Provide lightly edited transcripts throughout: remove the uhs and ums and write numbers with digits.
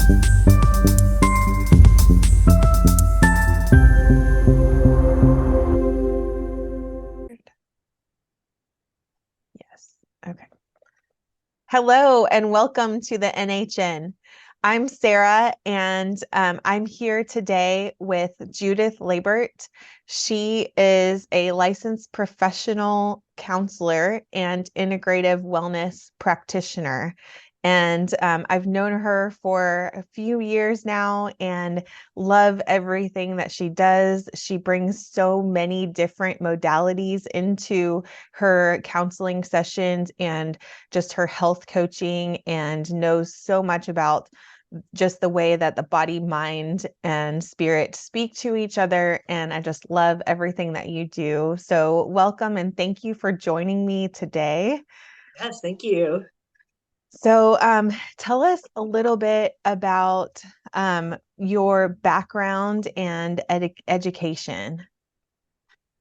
Yes. Okay. Hello and welcome to the NHN. I'm Sarah and I'm here today with Judith Labert. She is a licensed professional counselor and integrative wellness practitioner. And I've known her for a few years now and love everything that she does. She brings so many different modalities into her counseling sessions and just her health coaching, and knows so much about just the way that the body, mind, and spirit speak to each other. And I just love everything that you do. So welcome and thank you for joining me today. Yes, thank you. So tell us a little bit about your background and education.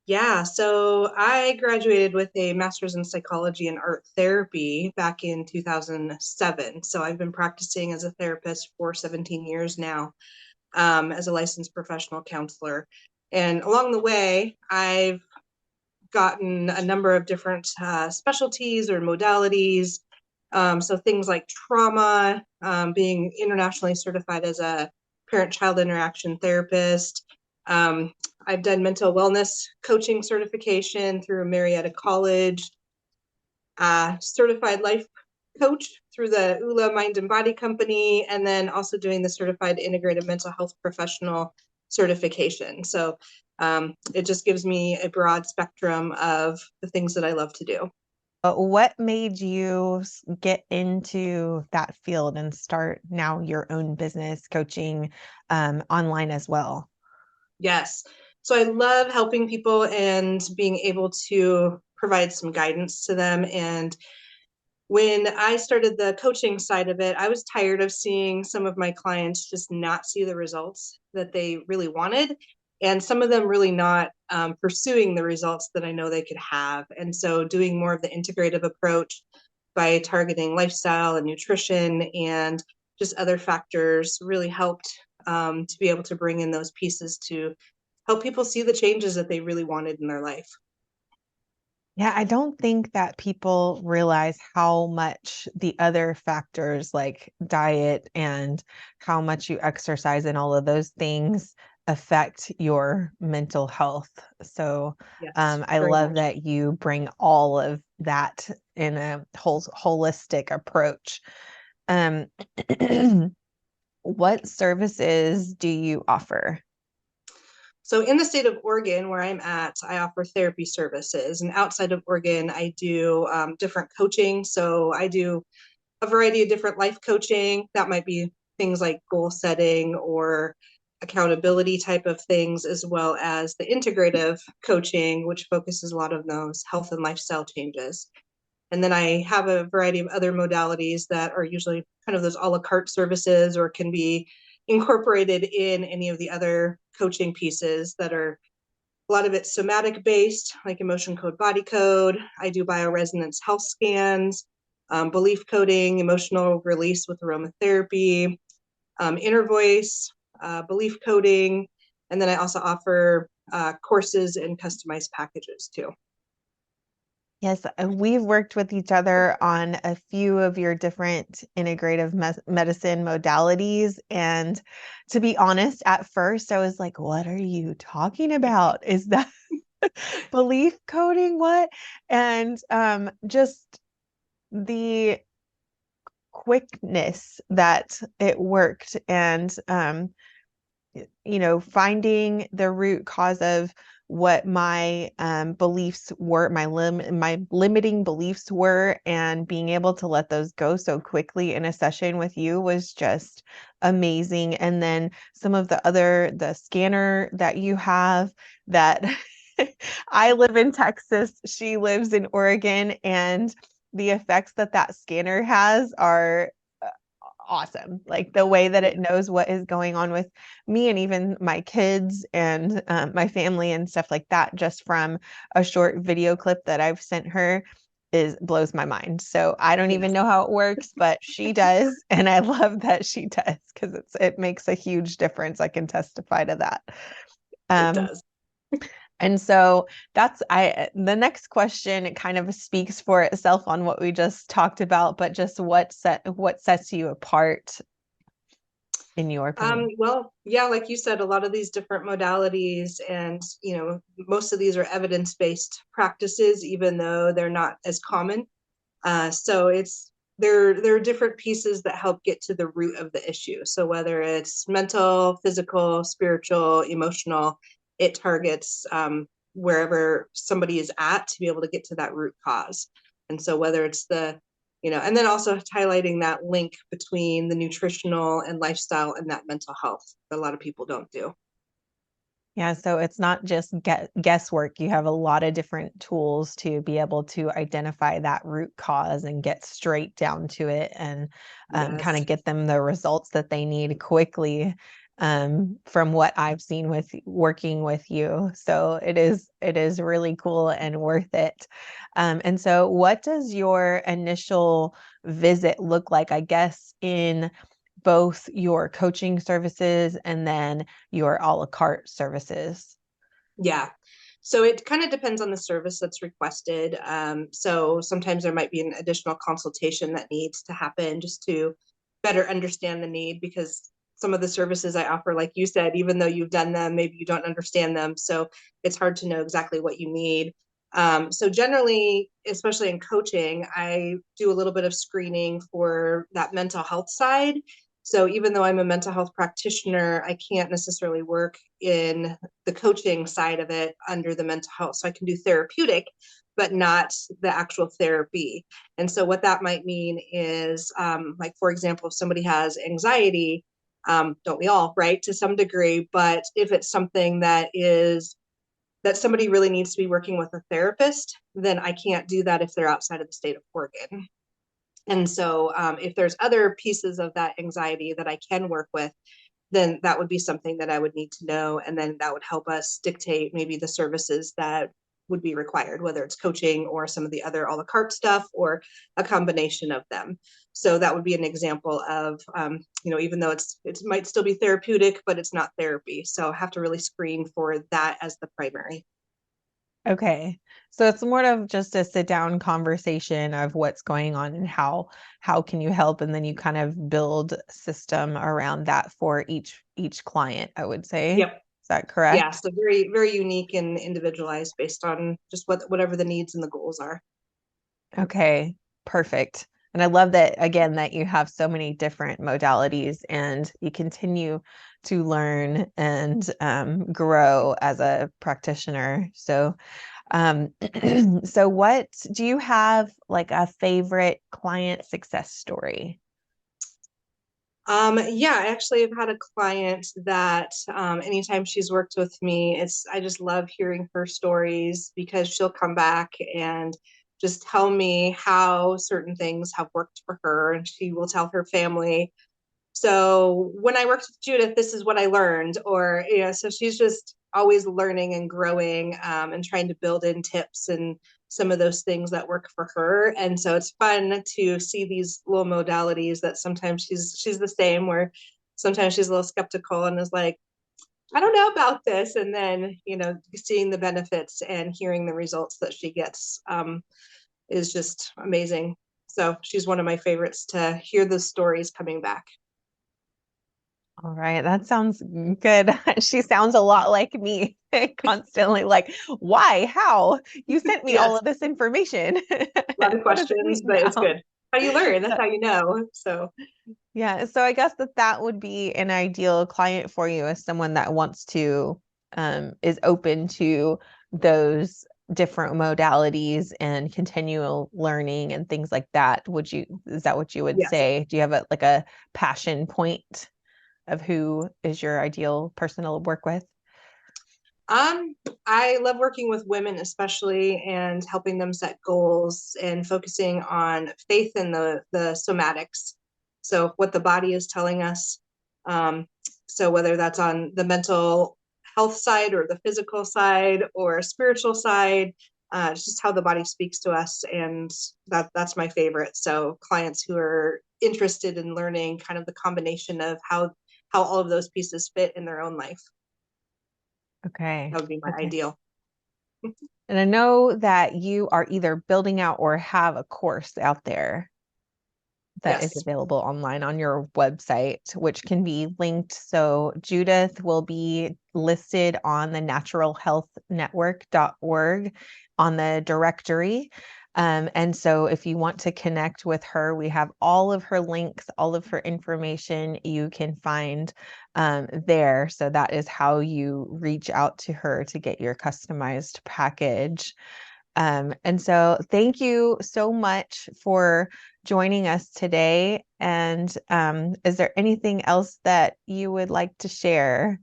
Yeah, so I graduated with a master's in psychology and art therapy back in 2007. So I've been practicing as a therapist for 17 years now, as a licensed professional counselor. And along the way, I've gotten a number of different specialties or modalities. So things like trauma, being internationally certified as a parent-child interaction therapist. I've done mental wellness coaching certification through Marietta College, certified life coach through the ULA Mind and Body Company, and then also doing the certified integrative mental health professional certification. So it just gives me a broad spectrum of the things that I love to do. What made you get into that field and start now your own business coaching online as well? Yes. So I love helping people and being able to provide some guidance to them. And when I started the coaching side of it, I was tired of seeing some of my clients just not see the results that they really wanted, and some of them really not pursuing the results that I know they could have. And so doing more of the integrative approach by targeting lifestyle and nutrition and just other factors really helped to be able to bring in those pieces to help people see the changes that they really wanted in their life. Yeah, I don't think that people realize how much the other factors like diet and how much you exercise and all of those things affect your mental health. So Yes, I very love much. that you bring all of that in a holistic approach. Um, what services do you offer? So in the state of Oregon, where I'm at, I offer therapy services. And outside of Oregon, I do different coaching. So I do a variety of different life coaching. That might be things like goal setting or accountability type of things, as well as the integrative coaching, which focuses a lot on those health and lifestyle changes. And then I have a variety of other modalities that are usually kind of those a la carte services or can be incorporated in any of the other coaching pieces that are a lot of it's somatic based, like emotion code, body code. I do bioresonance health scans, belief coding, emotional release with aromatherapy, inner voice, belief coding. And then I also offer courses and customized packages too. Yes, we've worked with each other on a few of your different integrative medicine modalities. And to be honest, at first I was like, what are you talking about? Is that belief coding? What? And just the quickness that it worked, and finding the root cause of what my beliefs were, my limiting beliefs were, and being able to let those go so quickly in a session with you was just amazing. And then the scanner that you have that I live in Texas, she lives in Oregon, and the effects that that scanner has are awesome. Like the way that it knows what is going on with me and even my kids and my family and stuff like that, just from a short video clip that I've sent her, blows my mind. So I don't even Yes, know how it works, but she does, and I love that she does because it makes a huge difference. I can testify to that. it Um, does. and so the next question, it kind of speaks for itself on what we just talked about, but just what sets you apart in your opinion? Well, yeah, like you said, a lot of these different modalities and, most of these are evidence-based practices, even though they're not as common. So there are different pieces that help get to the root of the issue. So whether it's mental, physical, spiritual, emotional, it targets wherever somebody is at to be able to get to that root cause. And so whether it's and then also highlighting that link between the nutritional and lifestyle and that mental health that a lot of people don't do. Yeah, so it's not just guesswork. You have a lot of different tools to be able to identify that root cause and get straight down to it and kind Yes. of get them the results that they need quickly, from what I've seen with working with you. So it is really cool and worth it. And so what does your initial visit look like, I guess, in both your coaching services and then your a la carte services? Yeah. So it kind of depends on the service that's requested. So sometimes there might be an additional consultation that needs to happen just to better understand the need, because some of the services I offer, like you said, even though you've done them, maybe you don't understand them. So it's hard to know exactly what you need. So generally, especially in coaching, I do a little bit of screening for that mental health side. So even though I'm a mental health practitioner, I can't necessarily work in the coaching side of it under the mental health. So I can do therapeutic, but not the actual therapy. And so what that might mean is, like, for example, if somebody has anxiety, don't we all, right, to some degree, but if it's something that somebody really needs to be working with a therapist, then I can't do that if they're outside of the state of Oregon. And so if there's other pieces of that anxiety that I can work with, then that would be something that I would need to know. And then that would help us dictate maybe the services that would be required, whether it's coaching or some of the other a la carte stuff or a combination of them. So that would be an example of, even though it might still be therapeutic, but it's not therapy. So I have to really screen for that as the primary. Okay. So it's more of just a sit down conversation of what's going on and how can you help, and then you kind of build a system around that for each client, I would say. Yep. Is that Yeah. correct? So very, very unique and individualized based on just whatever the needs and the goals are. Okay, perfect. And I love that again that you have so many different modalities and you continue to learn and grow as a practitioner. So, so what do you have, like, a favorite client success story? Yeah, I actually have had a client that anytime she's worked with me, I just love hearing her stories because she'll come back and just tell me how certain things have worked for her, and she will tell her family. So when I worked with Judith, this is what I learned, or so she's just always learning and growing, and trying to build in tips and some of those things that work for her. And so it's fun to see these little modalities that sometimes she's the same, where sometimes she's a little skeptical and is like, I don't know about this, and then seeing the benefits and hearing the results that she gets is just amazing. So she's one of my favorites to hear the stories coming back. All right, that sounds good. She sounds a lot like me, constantly like, why? How? You sent me all Yes. of this information. A lot of What does it questions, mean but it's now? good. How you learn, that's how you know. So Yeah, so I guess that would be an ideal client for you, as someone that wants to is open to those different modalities and continual learning and things like that. Is that what you would yes. say? Do you have a passion point of who is your ideal person to work with? Um, I love working with women, especially, and helping them set goals and focusing on faith in the somatics. So what the body is telling us. Um, so whether that's on the mental health side or the physical side or spiritual side, It's just how the body speaks to us, and that's my favorite. So clients who are interested in learning kind of the combination of how all of those pieces fit in their own life, Okay. that would be my Okay. ideal. And I know that you are either building out or have a course out there that is Yes. available online on your website, which can be linked. So Judith will be listed on the naturalhealthnetwork.org on the directory. And so if you want to connect with her, we have all of her links, all of her information you can find there. So that is how you reach out to her to get your customized package. And so thank you so much for joining us today. And is there anything else that you would like to share?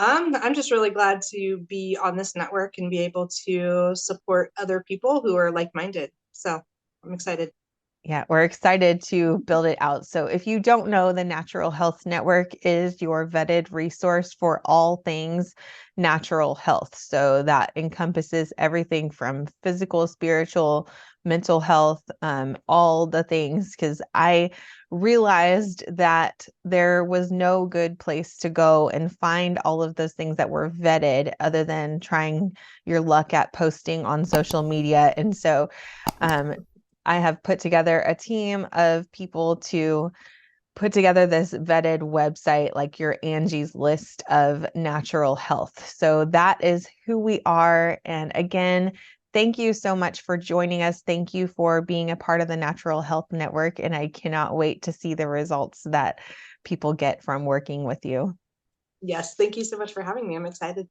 I'm just really glad to be on this network and be able to support other people who are like-minded. So I'm excited. Yeah, we're excited to build it out. So if you don't know, the Natural Health Network is your vetted resource for all things natural health. So that encompasses everything from physical, spiritual, mental health, all the things, because I realized that there was no good place to go and find all of those things that were vetted other than trying your luck at posting on social media. And so um, I have put together a team of people to put together this vetted website, like your Angie's List of natural health. So that is who we are. And again, thank you so much for joining us. Thank you for being a part of the Natural Health Network. And I cannot wait to see the results that people get from working with you. Yes, thank you so much for having me. I'm excited.